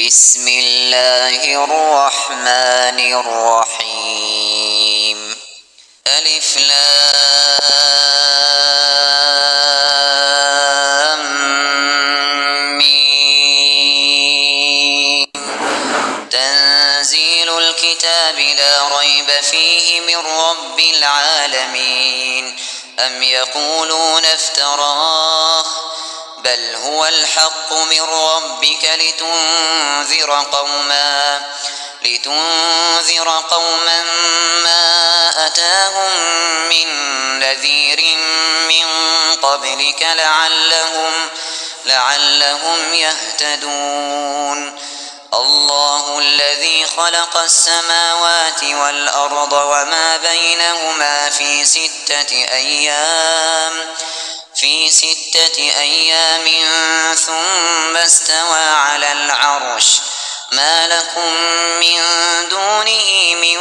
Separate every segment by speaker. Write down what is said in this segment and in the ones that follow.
Speaker 1: بسم الله الرحمن الرحيم. ألف لام ميم. تنزيل الكتاب لا ريب فيه من رب العالمين. أم يقولون افتراه بل هو الحق من ربك لتنذر قوما ما أتاهم من نذير من قبلك لعلهم يهتدون. الله الذي خلق السماوات والأرض وما بينهما في ستة أيام ثم استوى على العرش. ما لكم من دونه من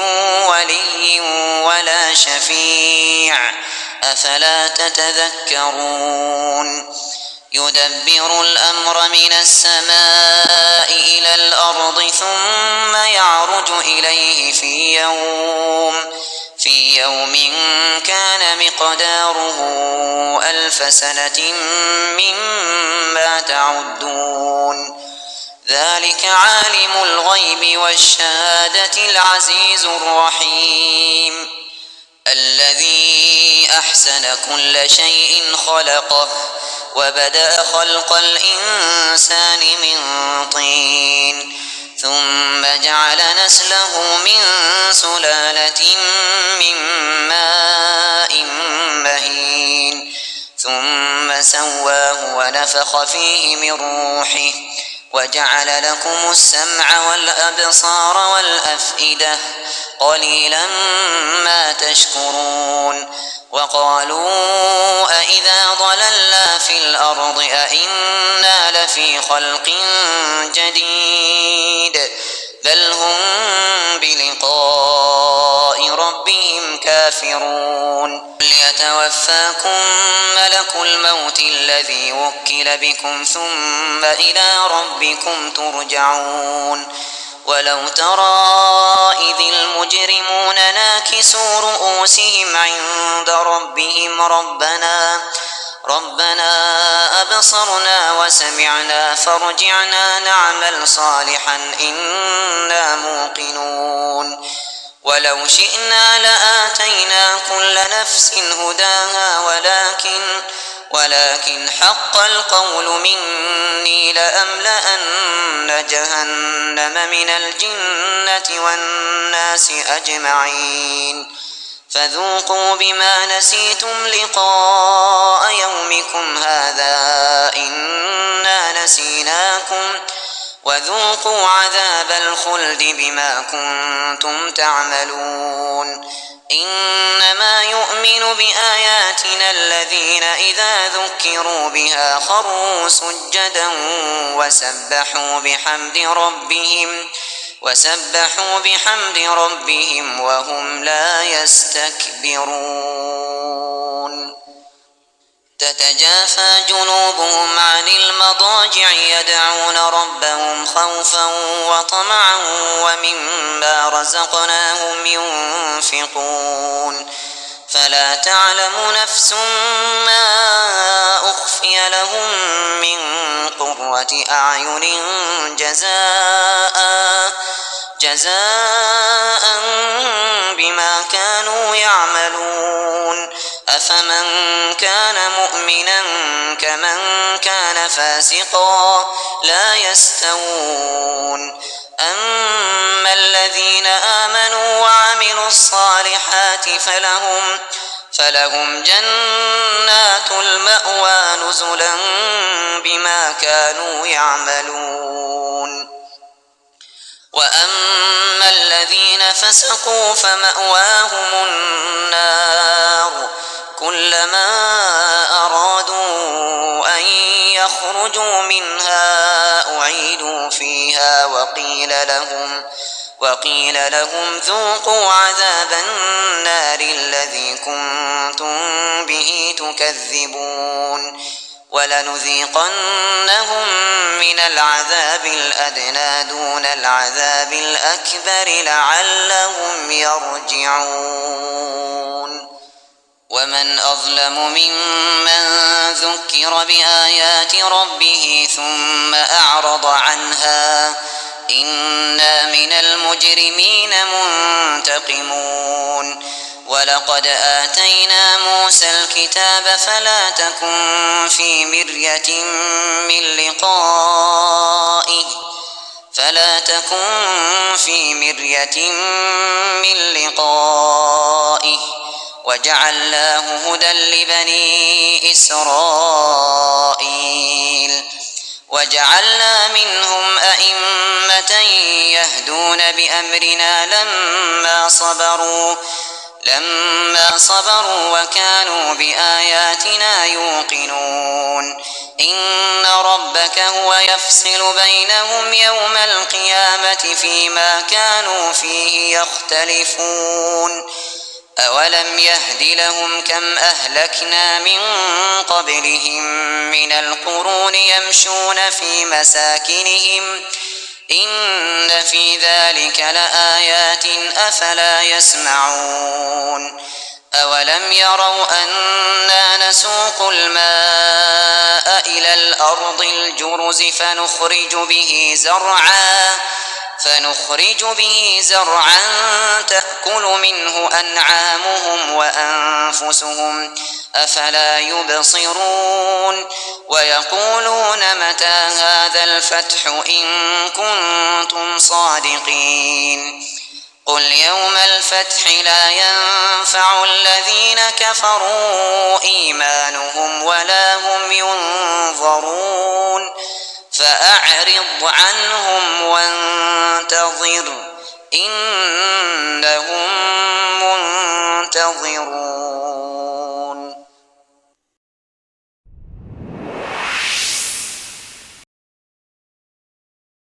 Speaker 1: ولي ولا شفيع أفلا تتذكرون. يدبر الأمر من السماء إلى الأرض ثم يعرج إليه في يوم كان مقداره 1000 سنة مما تعدون. ذلك عالم الغيب والشهادة العزيز الرحيم. الذي أحسن كل شيء خلقه وبدأ خلق الإنسان من طين ثم جعل نسله من سلالة من ماء مهين ثم سواه ونفخ فيه من روحه وجعل لكم السمع والأبصار والأفئدة قليلا ما تشكرون. وقالوا أإذا ضللنا في الأرض أإنا لفي خلق جديد بل هم بلقاء ربهم كافرون. ليتوفاكم ملك الموت الذي وكل بكم ثم إلى ربكم ترجعون. ولو ترى إذ المجرمون ناكسوا رؤوسهم عند ربهم ربنا أبصرنا وسمعنا فارجعنا نعمل صالحا إنا موقنون. ولو شئنا لآتينا كل نفس هداها ولكن حق القول مني لأملأن جهنم من الجنة والناس أجمعين. فذوقوا بما نسيتم لقاء يومكم هذا إنا نسيناكم وذوقوا عذاب الخلد بما كنتم تعملون. إنما يؤمن بآياتنا الذين إذا ذكروا بها خروا سجدا وسبحوا بحمد ربهم وهم لا يستكبرون. تتجافى جنوبهم عن المضاجع يدعون ربهم خوفا وطمعا ومما رزقناهم ينفقون. فلا تعلم نفس ما أخفي لهم من قرة أعين جزاء بما كانوا يعملون. أفمن كان مؤمنا كمن كان فاسقا لا يستوون. أما الذين آمنوا وعملوا الصالحات فلهم جنات المأوى نزلا بما كانوا يعملون. وأما الذين فسقوا فمأواهم النار كلما أرادوا أن يخرجوا منها أعيدوا فيها وقيل لهم ذوقوا عذاب النار الذي كنتم به تكذبون. ولنذيقنهم من العذاب الأدنى دون العذاب الأكبر لعلهم يرجعون. ومن أظلم ممن ذكر بآيات ربه ثم أعرض عنها إنا من المجرمين منتقمون. ولقد آتينا موسى الكتاب فلا تكن في مرية من لقائه وجعلناه هدى لبني إسرائيل. وجعلنا منهم أئمة يهدون بأمرنا لما صبروا وكانوا بآياتنا يوقنون. إن ربك هو يفصل بينهم يوم القيامة فيما كانوا فيه يختلفون. أولم يهد لهم كم أهلكنا من قبلهم من القرون يمشون في مساكنهم إن في ذلك لآيات أفلا يسمعون. أولم يروا أنا نسوق الماء إلى الأرض الجرز فنخرج به زرعا تأكل منه أنعامهم وأنفسهم أفلا يبصرون. ويقولون متى هذا الفتح إن كنتم صادقين. قل يوم الفتح لا ينفع الذين كفروا إيمانهم ولا هم ينظرون. فأعرض عنهم وانتظر إنهم